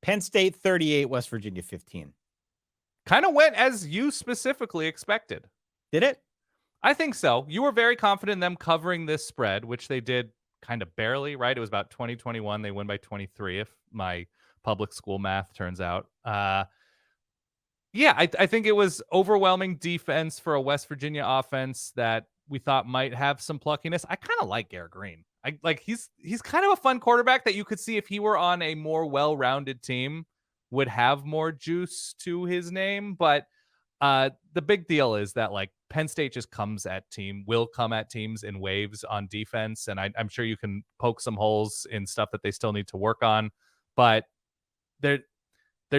Penn State 38, West Virginia 15. Kind of went as you specifically expected. Did it? I think so. You were very confident in them covering this spread, which they did kind of barely, right? It was about 20-21. They win by 23 if my public school math turns out. Yeah, I think it was overwhelming defense for a West Virginia offense that we thought might have some pluckiness. I kind of like Garrett Green. I like he's kind of a fun quarterback that you could see if he were on a more well-rounded team would have more juice to his name. But the big deal is that like Penn State just will come at teams in waves on defense, and I'm sure you can poke some holes in stuff that they still need to work on, but they're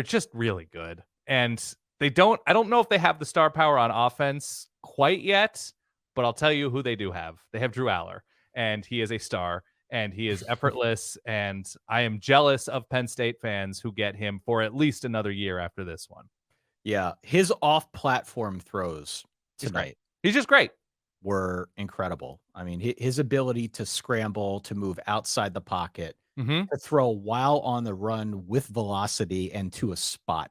just really good. And I don't know if they have the star power on offense quite yet, but I'll tell you who they do have. They have Drew Allar, and he is a star, and he is effortless, and I am jealous of Penn State fans who get him for at least another year after this one. Yeah, his off-platform throws tonight He's just great. were incredible. I mean, his ability to scramble, to move outside the pocket, Mhm. to throw while on the run with velocity and to a spot.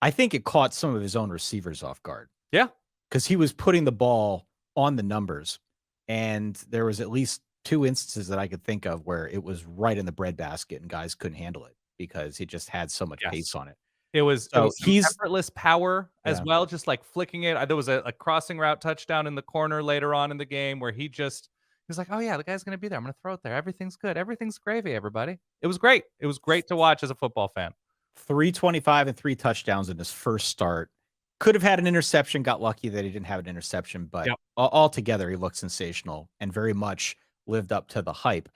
I think it caught some of his own receivers off guard Yeah. because he was putting the ball on the numbers, and there was at least 2 instances that I could think of where it was right in the breadbasket and guys couldn't handle it because he just had so much pace Yes. on it. It was So some he's effortless power as yeah. well, just, like, flicking it. There was a crossing route touchdown in the corner later on in the game where he was like, "Oh, yeah, the guy's gonna be there. I'm gonna throw it there. Everything's good. Everything's gravy, everybody." It was great. It was great to watch as a football fan. 325 and 3 touchdowns in his first start. Could have had an interception, got lucky that he didn't have an interception, but Yep. altogether, he looked sensational and very much lived up to the hype.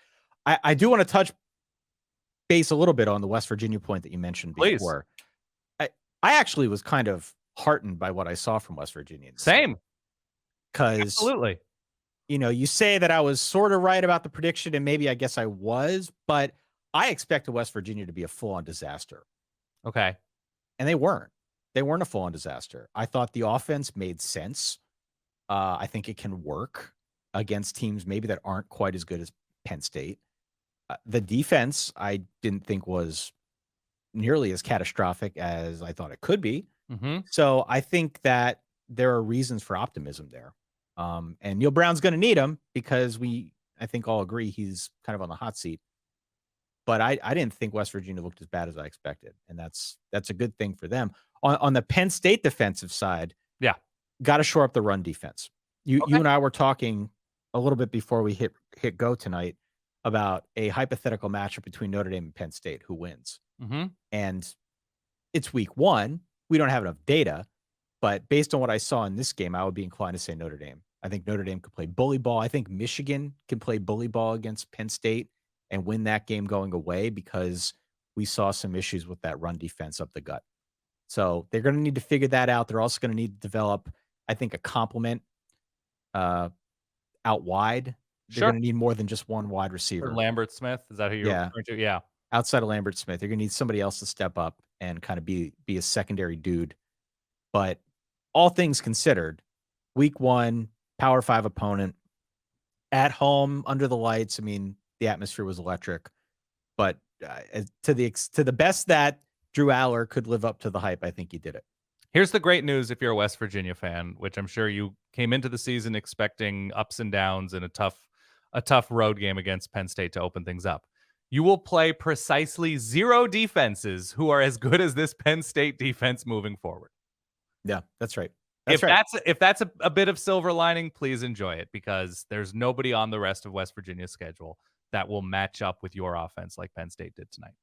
I do wanna touch base a little bit on the West Virginia point that you mentioned Please. before. I I actually was kind of heartened by what I saw from West Virginia in this game Same. because, Absolutely. you say that I was sorta right about the prediction, and maybe I guess I was, but I expected West Virginia to be a full-on disaster. Okay. And they weren't. They weren't a full-on disaster. I thought the offense made sense. I think it can work against teams maybe that aren't quite as good as Penn State. The defense, I didn't think was nearly as catastrophic as I thought it could be. Mhm. So I think that there are reasons for optimism there. And Neal Brown's going to need him because I think, all agree he's kind of on the hot seat. But I didn't think West Virginia looked as bad as I expected, and that's a good thing for them. On the Penn State defensive side, Yeah. gotta shore up the run defense. You Okay. and I were talking a little bit before we hit go tonight about a hypothetical matchup between Notre Dame and Penn State, who wins? Mhm. And it's week 1. We don't have enough data, but based on what I saw in this game, I would be inclined to say Notre Dame. I think Notre Dame could play bully ball. I think Michigan can play bully ball against Penn State and win that game going away because we saw some issues with that run defense up the gut. So they're going to need to figure that out. They're also going to need to develop, I think, a complement uh, out wide. They're Sure. going to need more than just one wide Or receiver. Lambert Smith, is that who you're Yeah, referring to? Yeah. outside of Lambert Smith, you're going to need somebody else to step up and kind of be a secondary dude. But all things considered, week 1, Power 5 opponent at home under the lights. I mean, the atmosphere was electric, but to the best that Drew Allar could live up to the hype, I think he did it. Here's the great news if you're a West Virginia fan, which I'm sure you came into the season expecting ups and downs and a tough road game against Penn State to open things up. You will play precisely 0 defenses who are as good as this Penn State defense moving forward. Yeah, that's right. That's right. If that's a bit of silver lining, please enjoy it because there's nobody on the rest of West Virginia's schedule that will match up with your offense like Penn State did tonight.